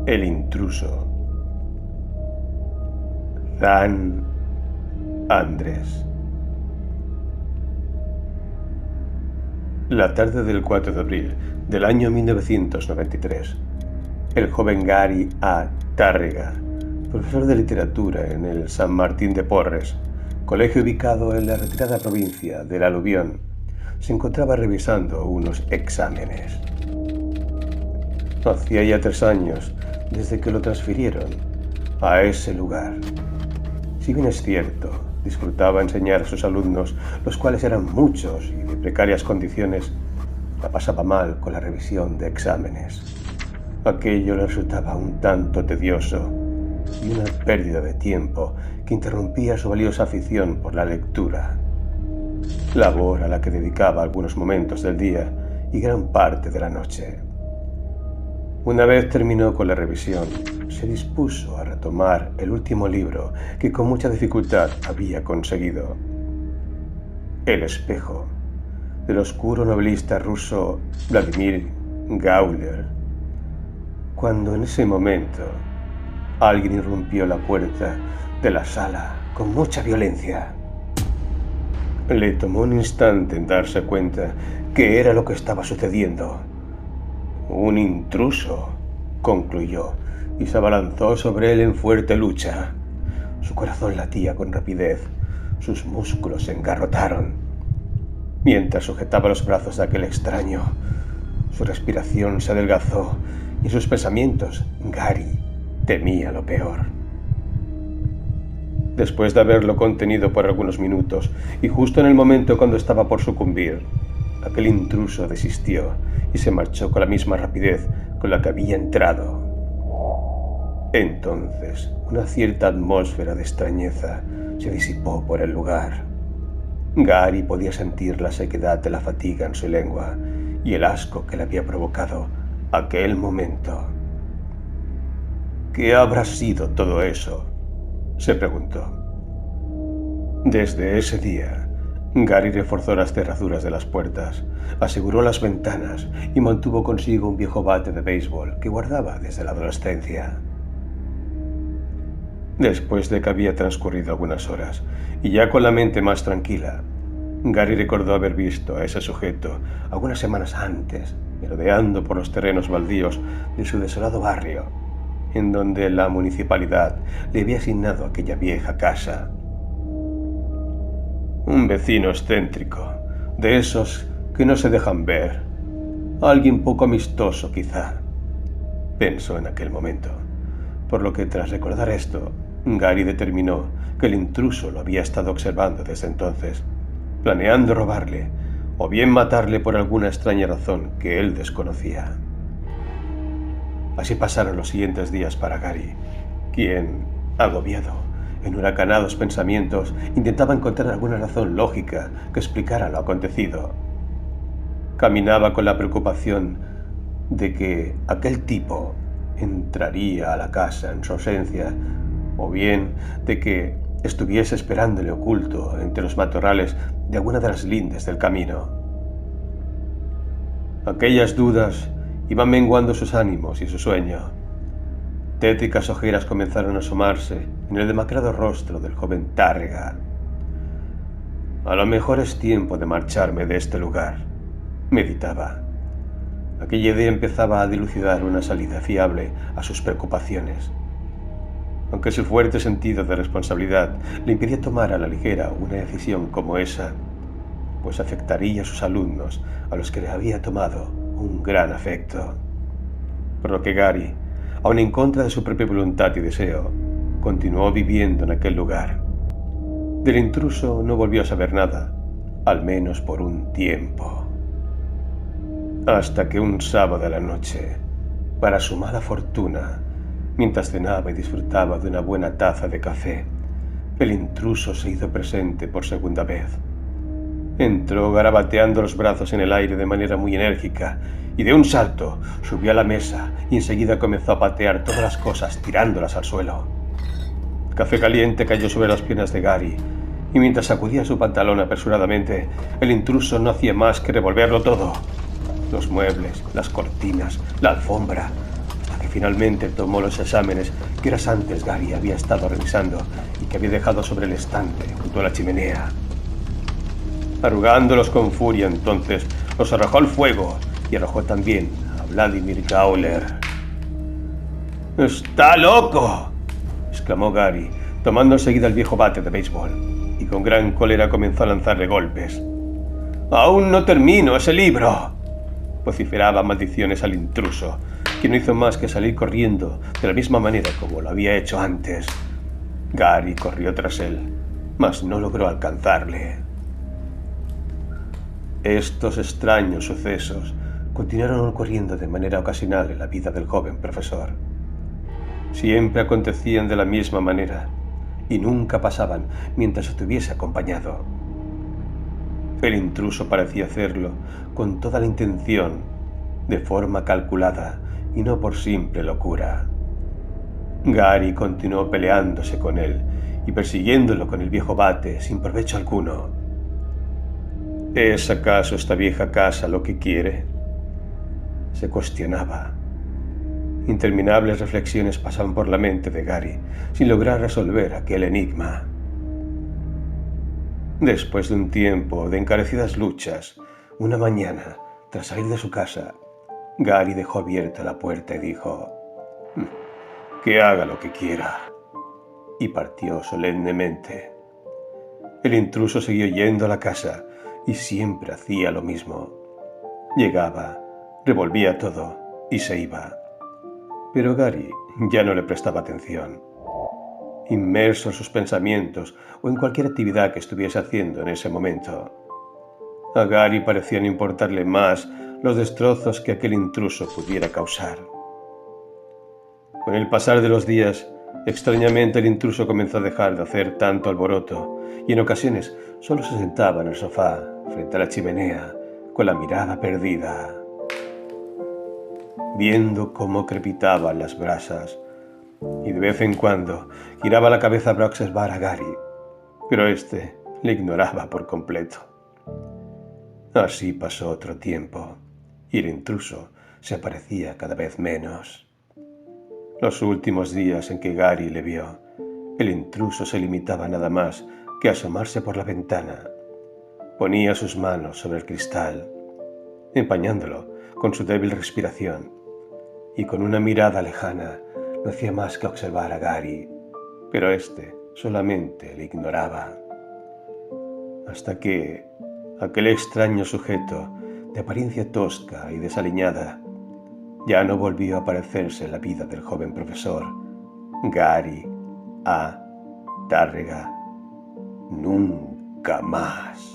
El intruso. Dan Andrés. La tarde del 4 de abril del año 1993, el joven Gary A. Tárrega, profesor de literatura en el San Martín de Porres, colegio ubicado en la retirada provincia del Aluvión, se encontraba revisando unos exámenes. Hacía ya 3 años desde que lo transfirieron a ese lugar. Si bien es cierto, disfrutaba enseñar a sus alumnos, los cuales eran muchos y de precarias condiciones, la pasaba mal con la revisión de exámenes. Aquello le resultaba un tanto tedioso y una pérdida de tiempo que interrumpía su valiosa afición por la lectura, labor a la que dedicaba algunos momentos del día y gran parte de la noche. Una vez terminó con la revisión, se dispuso a retomar el último libro que con mucha dificultad había conseguido. El espejo, del oscuro novelista ruso Vladimir Gauler, cuando en ese momento alguien irrumpió la puerta de la sala con mucha violencia. Le tomó un instante en darse cuenta qué era lo que estaba sucediendo. Un intruso, concluyó, y se abalanzó sobre él en fuerte lucha. Su corazón latía con rapidez, sus músculos se engarrotaron. Mientras sujetaba los brazos de aquel extraño, su respiración se adelgazó y en sus pensamientos Gary temía lo peor. Después de haberlo contenido por algunos minutos, y justo en el momento cuando estaba por sucumbir, aquel intruso desistió y se marchó con la misma rapidez con la que había entrado. Entonces, una cierta atmósfera de extrañeza se disipó por el lugar. Gary podía sentir la sequedad de la fatiga en su lengua y el asco que le había provocado aquel momento. ¿Qué habrá sido todo eso?, se preguntó. Desde ese día, Gary reforzó las cerraduras de las puertas, aseguró las ventanas y mantuvo consigo un viejo bate de béisbol que guardaba desde la adolescencia. Después de que había transcurrido algunas horas, y ya con la mente más tranquila, Gary recordó haber visto a ese sujeto algunas semanas antes, merodeando por los terrenos baldíos de su desolado barrio, en donde la municipalidad le había asignado aquella vieja casa. Un vecino excéntrico, de esos que no se dejan ver. Alguien poco amistoso, quizá, pensó en aquel momento. Por lo que tras recordar esto, Gary determinó que el intruso lo había estado observando desde entonces, planeando robarle o bien matarle por alguna extraña razón que él desconocía. Así pasaron los siguientes días para Gary, quien, agobiado, en huracanados pensamientos, intentaba encontrar alguna razón lógica que explicara lo acontecido. Caminaba con la preocupación de que aquel tipo entraría a la casa en su ausencia, o bien de que estuviese esperándole oculto entre los matorrales de alguna de las lindes del camino. Aquellas dudas iban menguando sus ánimos y su sueño. Tétricas ojeras comenzaron a asomarse en el demacrado rostro del joven Tárrega. A lo mejor es tiempo de marcharme de este lugar, meditaba. Aquella idea empezaba a dilucidar una salida fiable a sus preocupaciones. Aunque su fuerte sentido de responsabilidad le impedía tomar a la ligera una decisión como esa, pues afectaría a sus alumnos a los que le había tomado un gran afecto. Por lo que Gary, aun en contra de su propia voluntad y deseo, continuó viviendo en aquel lugar. Del intruso no volvió a saber nada, al menos por un tiempo. Hasta que un sábado a la noche, para su mala fortuna, mientras cenaba y disfrutaba de una buena taza de café, el intruso se hizo presente por segunda vez. Entró garabateando los brazos en el aire de manera muy enérgica y de un salto subió a la mesa y enseguida comenzó a patear todas las cosas tirándolas al suelo. El café caliente cayó sobre las piernas de Gary y mientras sacudía su pantalón apresuradamente, el intruso no hacía más que revolverlo todo. Los muebles, las cortinas, la alfombra, hasta que finalmente tomó los exámenes que horas antes Gary había estado revisando y que había dejado sobre el estante junto a la chimenea. Arrugándolos con furia, entonces los arrojó al fuego y arrojó también a Vladimir Gauler. ¡Está loco!, exclamó Gary, tomando enseguida el viejo bate de béisbol, y con gran cólera comenzó a lanzarle golpes. «¡Aún no termino ese libro!», vociferaba maldiciones al intruso, que no hizo más que salir corriendo de la misma manera como lo había hecho antes. Gary corrió tras él, mas no logró alcanzarle. Estos extraños sucesos continuaron ocurriendo de manera ocasional en la vida del joven profesor. Siempre acontecían de la misma manera y nunca pasaban mientras estuviese acompañado. El intruso parecía hacerlo con toda la intención, de forma calculada y no por simple locura. Gary continuó peleándose con él y persiguiéndolo con el viejo bate sin provecho alguno. ¿Es acaso esta vieja casa lo que quiere?, se cuestionaba. Interminables reflexiones pasaban por la mente de Gary sin lograr resolver aquel enigma. Después de un tiempo de encarecidas luchas, una mañana, tras salir de su casa, Gary dejó abierta la puerta y dijo: «Que haga lo que quiera», y partió solemnemente. El intruso siguió yendo a la casa y siempre hacía lo mismo. Llegaba, revolvía todo y se iba. Pero Gary ya no le prestaba atención. Inmerso en sus pensamientos o en cualquier actividad que estuviese haciendo en ese momento, a Gary parecía no importarle más los destrozos que aquel intruso pudiera causar. Con el pasar de los días, extrañamente el intruso comenzó a dejar de hacer tanto alboroto y en ocasiones solo se sentaba en el sofá frente a la chimenea con la mirada perdida, viendo cómo crepitaban las brasas, y de vez en cuando giraba la cabeza para observar a Gary, pero éste le ignoraba por completo. Así pasó otro tiempo, y el intruso se aparecía cada vez menos. Los últimos días en que Gary le vio, el intruso se limitaba nada más que a asomarse por la ventana. Ponía sus manos sobre el cristal, empañándolo con su débil respiración, y con una mirada lejana no hacía más que observar a Gary, pero éste solamente le ignoraba. Hasta que aquel extraño sujeto, de apariencia tosca y desaliñada, ya no volvió a aparecerse en la vida del joven profesor Gary A. Tárrega. Nunca más.